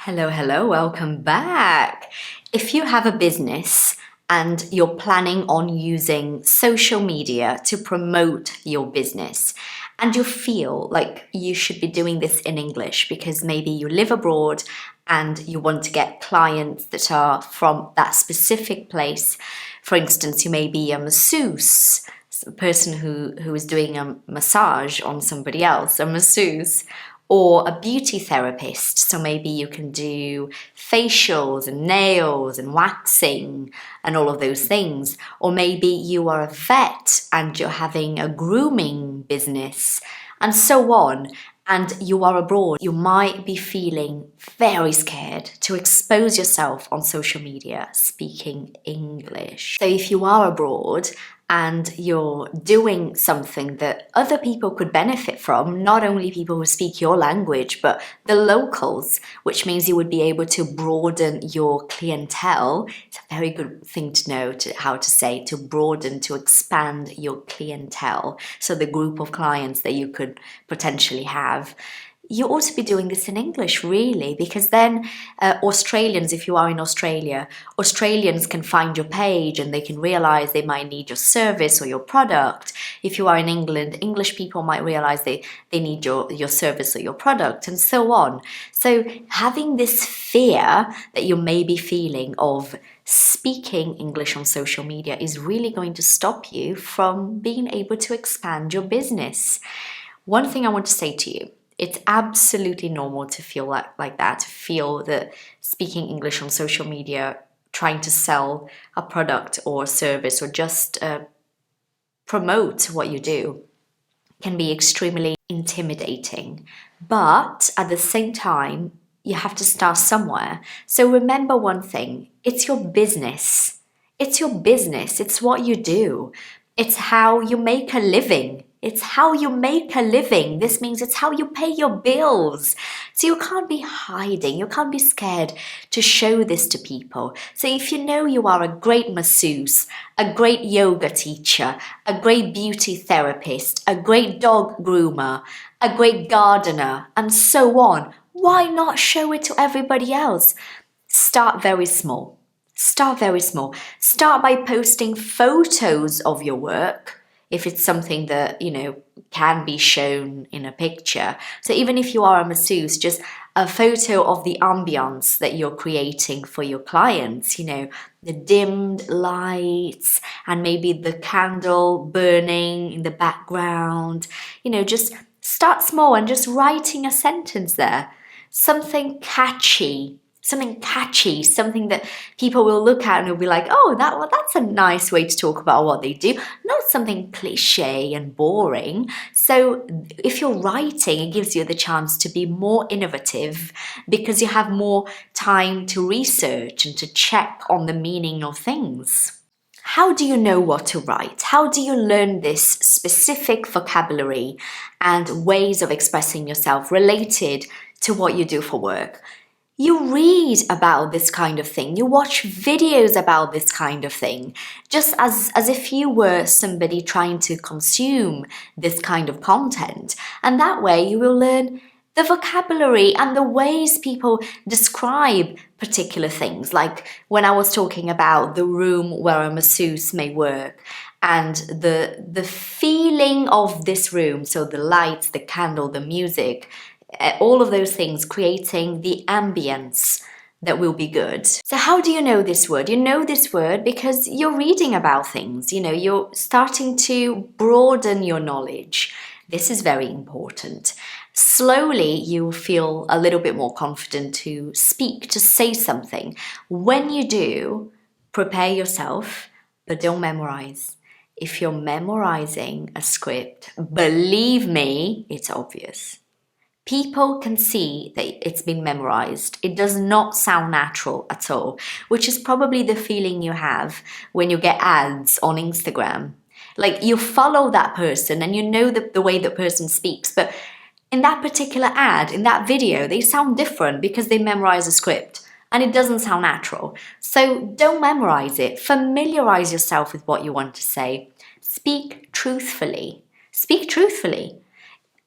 Hello, welcome back. If you have a business and you're planning on using social media to promote your business, and you feel like you should be doing this in English because maybe you live abroad and you want to get clients that are from that specific place. For instance, you may be a masseuse, a person who is doing a massage on somebody else, a masseuse, or a beauty therapist. So maybe you can do facials and nails and waxing and all of those things. Or maybe you are a vet and you're having a grooming business and so on. And you are abroad, you might be feeling very scared to expose yourself on social media speaking English. So if you are abroad and you're doing something that other people could benefit from, not only people who speak your language, but the locals, which means you would be able to broaden your clientele. It's a very good thing to know how to say, to broaden, to expand your clientele. So the group of clients that you could potentially have. You ought to be doing this in English, really, because then Australians, if you are in Australia, Australians can find your page and they can realize they might need your service or your product. If you are in England, English people might realize they need your service or your product, and so on. So having this fear that you may be feeling of speaking English on social media is really going to stop you from being able to expand your business. One thing I want to say to you, it's absolutely normal to feel like that, to feel that speaking English on social media, trying to sell a product or a service or just promote what you do can be extremely intimidating. But at the same time, you have to start somewhere. So remember one thing, it's your business. It's your business. It's what you do. It's how you make a living. It's how you make a living. This means it's how you pay your bills. So you can't be hiding. You can't be scared to show this to people. So if you know you are a great masseuse, a great yoga teacher, a great beauty therapist, a great dog groomer, a great gardener, and so on, why not show it to everybody else? Start very small. Start very small. Start by posting photos of your work, if it's something that, can be shown in a picture. So even if you are a masseuse, just a photo of the ambience that you're creating for your clients, the dimmed lights and maybe the candle burning in the background, just start small and just writing a sentence there. Something catchy, something that people will look at and will be like, oh, that's a nice way to talk about what they do, not something cliche and boring. So if you're writing, it gives you the chance to be more innovative because you have more time to research and to check on the meaning of things. How do you know what to write? How do you learn this specific vocabulary and ways of expressing yourself related to what you do for work? You read about this kind of thing, you watch videos about this kind of thing, just as if you were somebody trying to consume this kind of content. And that way you will learn the vocabulary and the ways people describe particular things. Like when I was talking about the room where a masseuse may work and the feeling of this room, so the lights, the candle, the music, all of those things creating the ambience that will be good. So how do you know this word? You know this word because you're reading about things, you're starting to broaden your knowledge. This is very important. Slowly you feel a little bit more confident to speak, to say something. When you do, prepare yourself, but don't memorize. If you're memorizing a script, believe me, it's obvious. People can see that it's been memorized. It does not sound natural at all, which is probably the feeling you have when you get ads on Instagram. Like you follow that person and you know the way that person speaks, but in that particular ad, in that video, they sound different because they memorize a script and it doesn't sound natural. So don't memorize it. Familiarize yourself with what you want to say. Speak truthfully. Speak truthfully.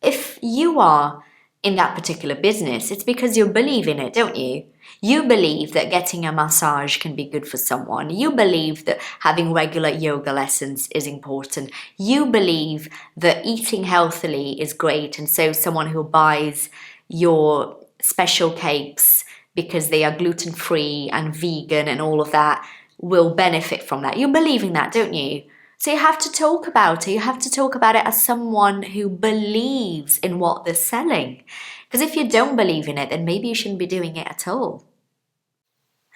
If you are in that particular business, it's because you believe in it, don't you? You believe that getting a massage can be good for someone. You believe that having regular yoga lessons is important. You believe that eating healthily is great, and so someone who buys your special cakes because they are gluten-free and vegan and all of that will benefit from that. You believe in that, don't you? So you have to talk about it. You have to talk about it as someone who believes in what they're selling. Because if you don't believe in it, then maybe you shouldn't be doing it at all.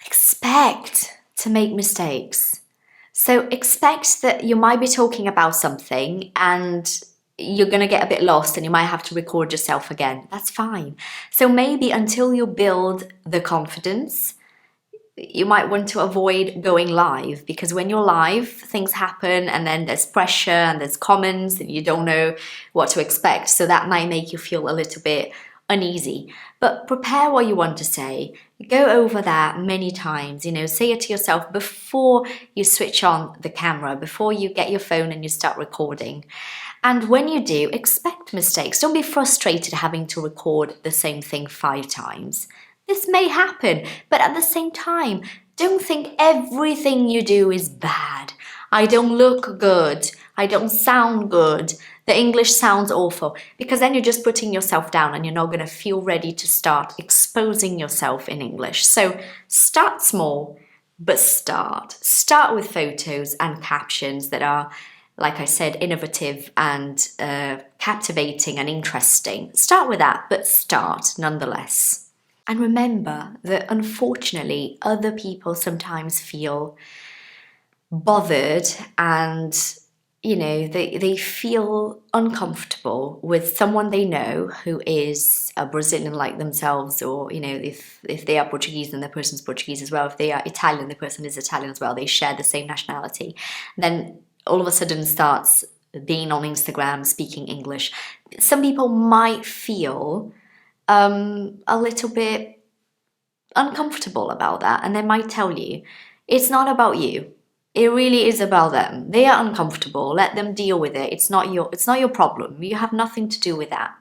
Expect to make mistakes. So expect that you might be talking about something and you're going to get a bit lost and you might have to record yourself again. That's fine. So maybe until you build the confidence, you might want to avoid going live, because when you're live, things happen and then there's pressure and there's comments and you don't know what to expect. So that might make you feel a little bit uneasy. But prepare what you want to say. Go over that many times, say it to yourself before you switch on the camera, before you get your phone and you start recording. And when you do, expect mistakes. Don't be frustrated having to record the same thing 5 times. This may happen, but at the same time, don't think everything you do is bad. I don't look good. I don't sound good. The English sounds awful. Because then you're just putting yourself down and you're not going to feel ready to start exposing yourself in English. So start small, but start. Start with photos and captions that are, like I said, innovative and captivating and interesting. Start with that, but start nonetheless. And remember that unfortunately, other people sometimes feel bothered and, they feel uncomfortable with someone they know who is a Brazilian like themselves, or, if they are Portuguese, then the person's Portuguese as well. If they are Italian, the person is Italian as well. They share the same nationality. Then all of a sudden starts being on Instagram, speaking English. Some people might feel a little bit uncomfortable about that, and they might tell you it's not about you. It really is about them. They are uncomfortable. Let them deal with it. It's not your problem. You have nothing to do with that.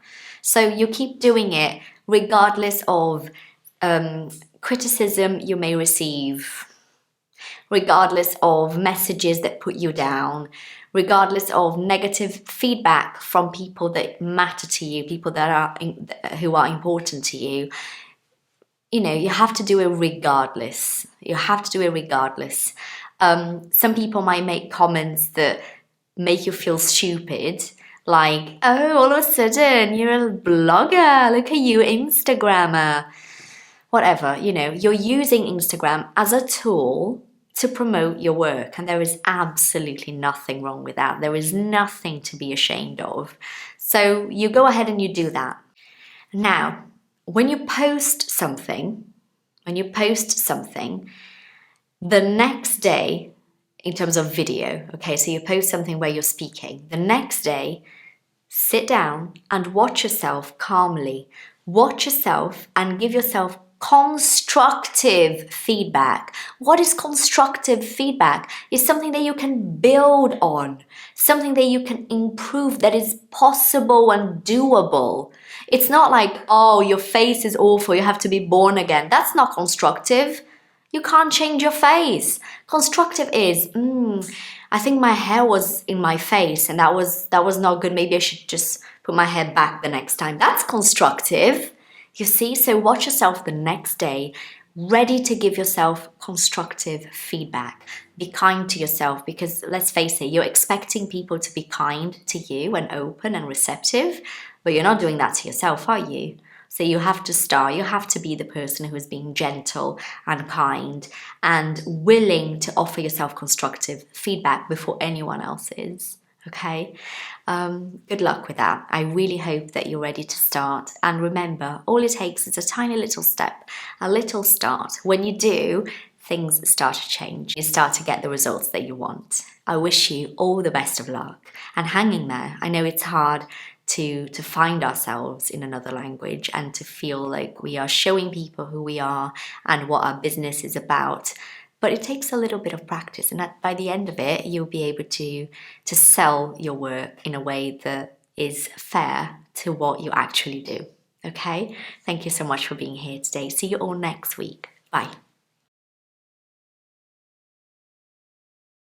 So you keep doing it regardless of criticism you may receive, regardless of messages that put you down, regardless of negative feedback from people that matter to you, people who are important to you. You have to do it regardless. You have to do it regardless. Some people might make comments that make you feel stupid, like, oh, all of a sudden you're a blogger, look at you, Instagrammer. Whatever, you're using Instagram as a tool to promote your work, and there is absolutely nothing wrong with that. There is nothing to be ashamed of. So you go ahead and you do that. Now, when you post something, the next day, in terms of video, okay, so you post something where you're speaking, the next day, sit down and watch yourself calmly. Watch yourself and give yourself constructive feedback. What is constructive feedback? It's something that you can build on, something that you can improve, that is possible and doable. It's not like, oh, your face is awful, you have to be born again. That's not constructive. You can't change your face. Constructive is, I think my hair was in my face and that was not good. Maybe I should just put my hair back the next time. That's constructive. You see, so watch yourself the next day, ready to give yourself constructive feedback. Be kind to yourself, because let's face it, you're expecting people to be kind to you and open and receptive, but you're not doing that to yourself, are you? So you have to be the person who is being gentle and kind and willing to offer yourself constructive feedback before anyone else is. Okay, good luck with that. I really hope that you're ready to start. And remember, all it takes is a tiny little step, a little start. When you do, things start to change. You start to get the results that you want. I wish you all the best of luck and hang in there. I know it's hard to find ourselves in another language and to feel like we are showing people who we are and what our business is about. But it takes a little bit of practice, and by the end of it, you'll be able to sell your work in a way that is fair to what you actually do. Okay? Thank you so much for being here today. See you all next week. Bye.